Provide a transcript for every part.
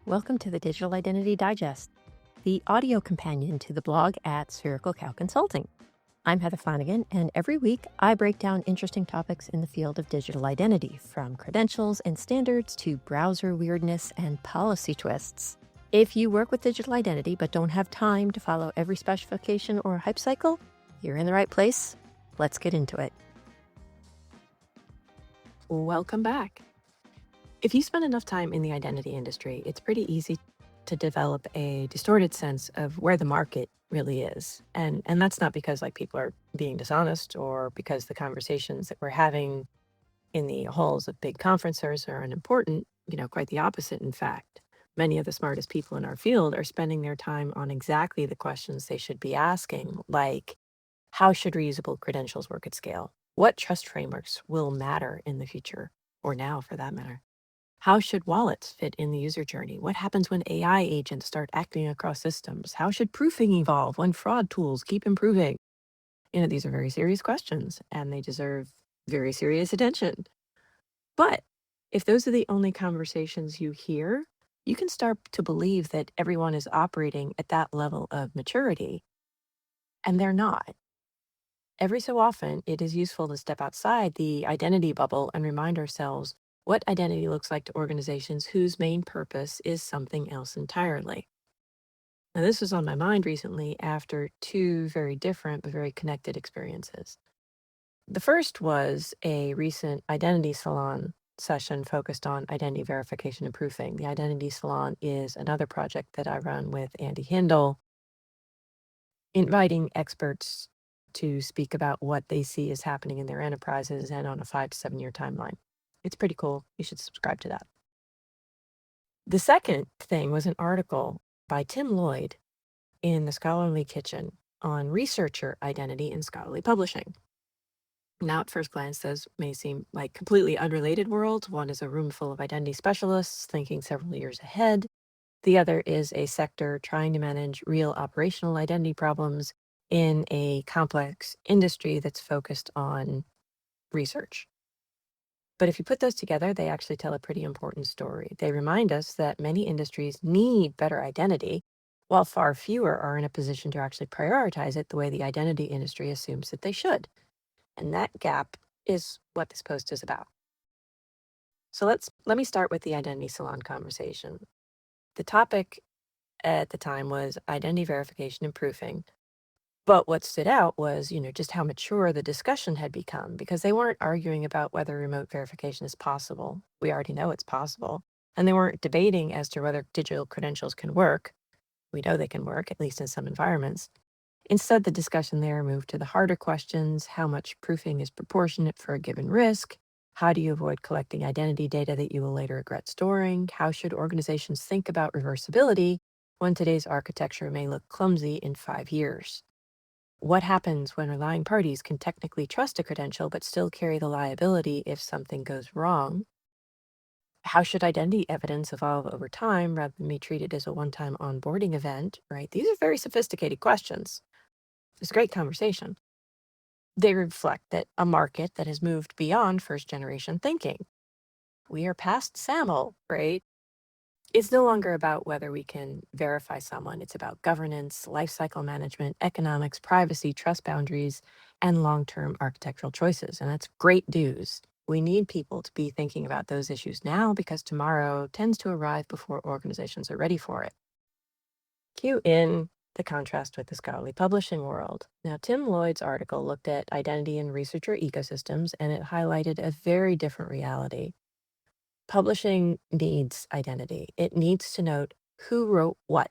Welcome to the Digital Identity Digest, the audio companion to the blog at Spherical Cow Consulting. I'm Heather Flanagan, and every week I break down interesting topics in the field of digital identity, from credentials and standards to browser weirdness and policy twists. If you work with digital identity but don't have time to follow every specification or hype cycle, you're in the right place. Let's get into it. Welcome back. If you spend enough time in the identity industry, it's pretty easy to develop a distorted sense of where the market really is. And that's not because people are being dishonest or because the conversations that we're having in the halls of big conferences are unimportant, quite the opposite, in fact. Many of the smartest people in our field are spending their time on exactly the questions they should be asking, like how should reusable credentials work at scale? What trust frameworks will matter in the future, or now for that matter? How should wallets fit in the user journey? What happens when AI agents start acting across systems? How should proofing evolve when fraud tools keep improving? These are very serious questions and they deserve very serious attention. But if those are the only conversations you hear, you can start to believe that everyone is operating at that level of maturity, and they're not. Every so often, it is useful to step outside the identity bubble and remind ourselves what identity looks like to organizations whose main purpose is something else entirely. Now, this was on my mind recently after two very different but very connected experiences. The first was a recent identity salon session focused on identity verification and proofing. The Identity Salon is another project that I run with Andy Hindle, inviting experts to speak about what they see is happening in their enterprises and on a 5 to 7 year timeline. It's pretty cool. You should subscribe to that. The second thing was an article by Tim Lloyd in the Scholarly Kitchen on researcher identity in scholarly publishing. Now, at first glance, those may seem like completely unrelated worlds. One is a room full of identity specialists thinking several years ahead. The other is a sector trying to manage real operational identity problems in a complex industry that's focused on research. But if you put those together, they actually tell a pretty important story. They remind us that many industries need better identity, while far fewer are in a position to actually prioritize it the way the identity industry assumes that they should. And that gap is what this post is about. So let me start with the identity salon conversation. The topic at the time was identity verification and proofing. But what stood out was, just how mature the discussion had become, because they weren't arguing about whether remote verification is possible. We already know it's possible. And they weren't debating as to whether digital credentials can work. We know they can work, at least in some environments. Instead, the discussion there moved to the harder questions: how much proofing is proportionate for a given risk? How do you avoid collecting identity data that you will later regret storing? How should organizations think about reversibility when today's architecture may look clumsy in 5 years? What happens when relying parties can technically trust a credential but still carry the liability if something goes wrong? How should identity evidence evolve over time rather than be treated as a one-time onboarding event, right? These are very sophisticated questions. It's a great conversation. They reflect that a market that has moved beyond first-generation thinking. We are past SAML, right? It's no longer about whether we can verify someone. It's about governance, lifecycle management, economics, privacy, trust boundaries, and long-term architectural choices. And that's great news. We need people to be thinking about those issues now, because tomorrow tends to arrive before organizations are ready for it. Cue in the contrast with the scholarly publishing world. Now, Tim Lloyd's article looked at identity in researcher ecosystems, and it highlighted a very different reality. Publishing needs identity. It needs to note who wrote what.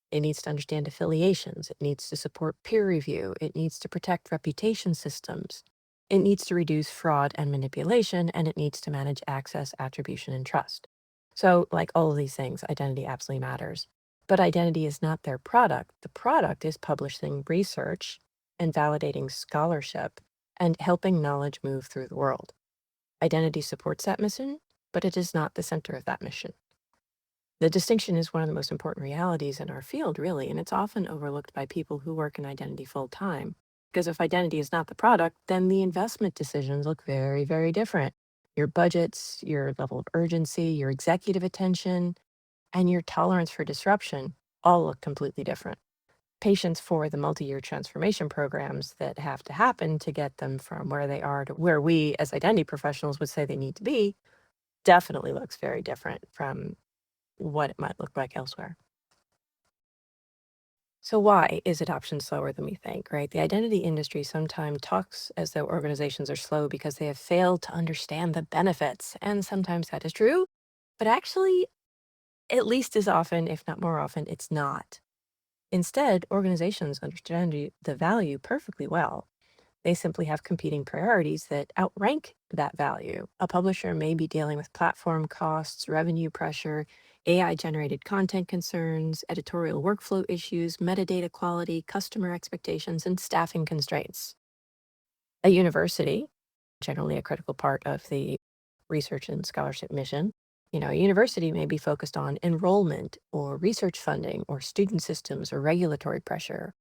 It needs to understand affiliations. It needs to support peer review. It needs to protect reputation systems. It needs to reduce fraud and manipulation, and it needs to manage access, attribution, and trust. So, like all of these things, identity absolutely matters. But identity is not their product. The product is publishing research and validating scholarship and helping knowledge move through the world. Identity supports that mission, but it is not the center of that mission. The distinction is one of the most important realities in our field, really, and it's often overlooked by people who work in identity full time. Because if identity is not the product, then the investment decisions look very, very different. Your budgets, your level of urgency, your executive attention, and your tolerance for disruption all look completely different. Patience for the multi-year transformation programs that have to happen to get them from where they are to where we as identity professionals would say they need to be definitely looks very different from what it might look like elsewhere. So why is adoption slower than we think, right? The identity industry sometimes talks as though organizations are slow because they have failed to understand the benefits. And sometimes that is true, but actually, at least as often, if not more often, it's not. Instead, organizations understand the value perfectly well. They simply have competing priorities that outrank that value. A publisher may be dealing with platform costs, revenue pressure, AI generated content concerns, editorial workflow issues, metadata quality, customer expectations, and staffing constraints. A university, generally a critical part of the research and scholarship mission, a university may be focused on enrollment or research funding or student systems or regulatory pressure.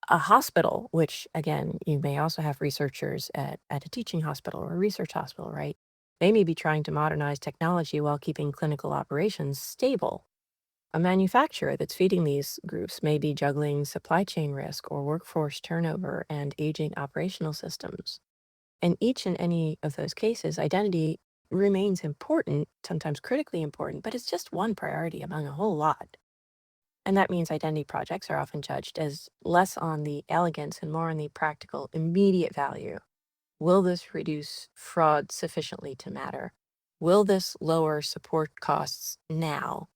A hospital, which again, you may also have researchers at a teaching hospital or a research hospital, right? They may be trying to modernize technology while keeping clinical operations stable. A manufacturer that's feeding these groups may be juggling supply chain risk or workforce turnover and aging operational systems. In each and any of those cases, identity remains important, sometimes critically important, but it's just one priority among a whole lot. And that means identity projects are often judged as less on the elegance and more on the practical, immediate value. Will this reduce fraud sufficiently to matter? Will this lower support costs now?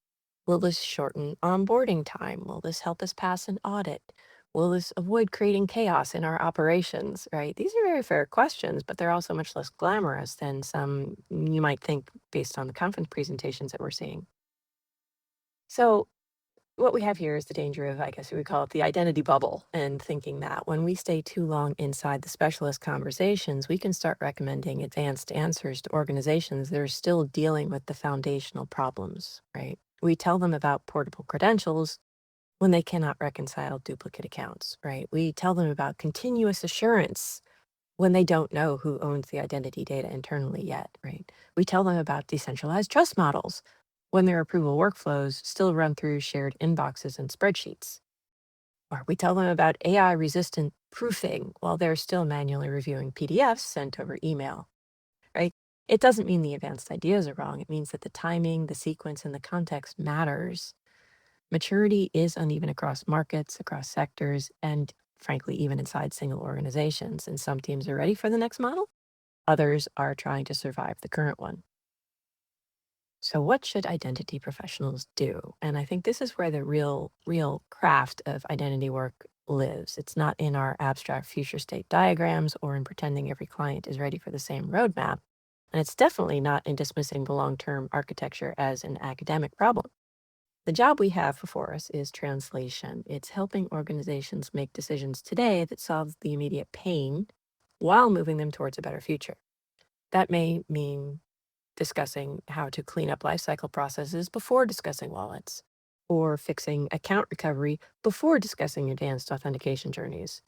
Will this shorten onboarding time? Will this help us pass an audit? Will this avoid creating chaos in our operations, right? These are very fair questions, but they're also much less glamorous than some you might think based on the conference presentations that we're seeing. So, what we have here is the danger of, I guess we would call it the identity bubble, and thinking that when we stay too long inside the specialist conversations, we can start recommending advanced answers to organizations that are still dealing with the foundational problems, right? We tell them about portable credentials when they cannot reconcile duplicate accounts, right? We tell them about continuous assurance when they don't know who owns the identity data internally yet, right? We tell them about decentralized trust models when their approval workflows still run through shared inboxes and spreadsheets. Or we tell them about AI resistant proofing while they're still manually reviewing PDFs sent over email, right? It doesn't mean the advanced ideas are wrong. It means that the timing, the sequence, and the context matters. Maturity is uneven across markets, across sectors, and frankly, even inside single organizations. And some teams are ready for the next model, others are trying to survive the current one. So, what should identity professionals do? And I think this is where the real craft of identity work lives. It's not in our abstract future state diagrams or in pretending every client is ready for the same roadmap. And it's definitely not in dismissing the long term architecture as an academic problem. The job we have before us is translation. It's helping organizations make decisions today that solve the immediate pain while moving them towards a better future. That may mean discussing how to clean up lifecycle processes before discussing wallets, or fixing account recovery before discussing advanced authentication journeys.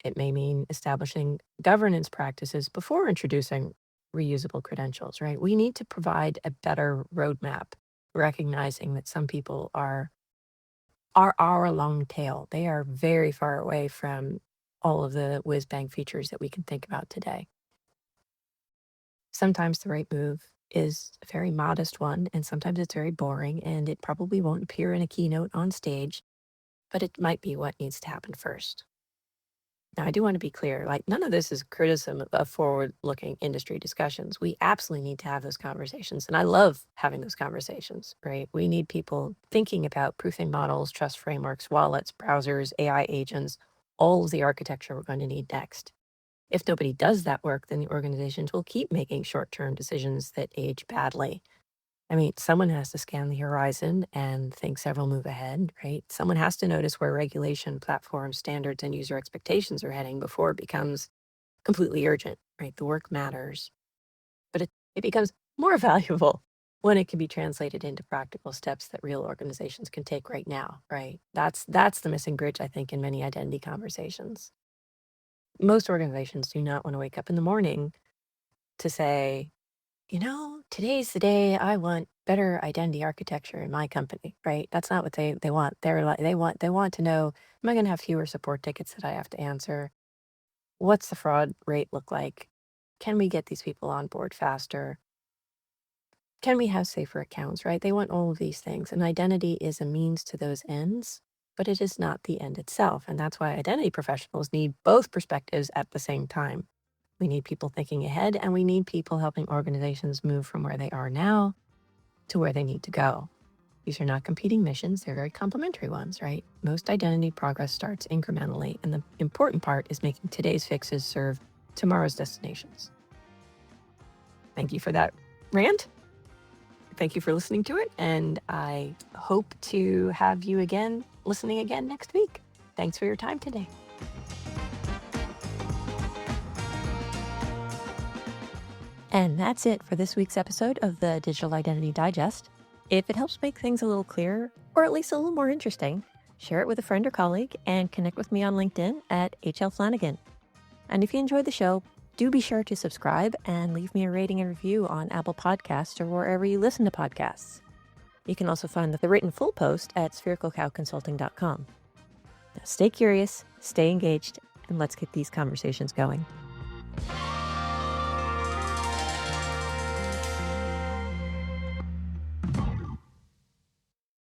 It may mean establishing governance practices before introducing reusable credentials, right? We need to provide a better roadmap, recognizing that some people are our long tail. They are very far away from all of the whiz bang features that we can think about today. Sometimes the right move is a very modest one, and sometimes it's very boring, and it probably won't appear in a keynote on stage, but it might be what needs to happen first. Now, I do want to be clear, like, none of this is criticism of forward-looking industry discussions. We absolutely need to have those conversations, and I love having those conversations, right? We need people thinking about proofing models, trust frameworks, wallets, browsers, AI agents, all of the architecture we're going to need next. If nobody does that work, then the organizations will keep making short-term decisions that age badly. I mean, someone has to scan the horizon and think several move ahead, right? Someone has to notice where regulation, platform standards, and user expectations are heading before it becomes completely urgent, right? The work matters, but it becomes more valuable when it can be translated into practical steps that real organizations can take right now, right? That's the missing bridge, I think, in many identity conversations. Most organizations do not want to wake up in the morning to say, today's the day I want better identity architecture in my company, right? That's not what they want. They want to know, am I going to have fewer support tickets that I have to answer? What's the fraud rate look like? Can we get these people on board faster? Can we have safer accounts, right? They want all of these things. And identity is a means to those ends, but it is not the end itself. And that's why identity professionals need both perspectives at the same time. We need people thinking ahead, and we need people helping organizations move from where they are now to where they need to go. These are not competing missions, they're very complementary ones, right? Most identity progress starts incrementally, and the important part is making today's fixes serve tomorrow's destinations. Thank you for that rant. Thank you for listening to it, and I hope to have you listening again next week. Thanks for your time today. And that's it for this week's episode of the Digital Identity Digest. If it helps make things a little clearer, or at least a little more interesting, share it with a friend or colleague and connect with me on LinkedIn at HL Flanagan. And if you enjoyed the show, do be sure to subscribe and leave me a rating and review on Apple Podcasts or wherever you listen to podcasts. You can also find the written full post at sphericalcowconsulting.com. Now stay curious, stay engaged, and let's get these conversations going.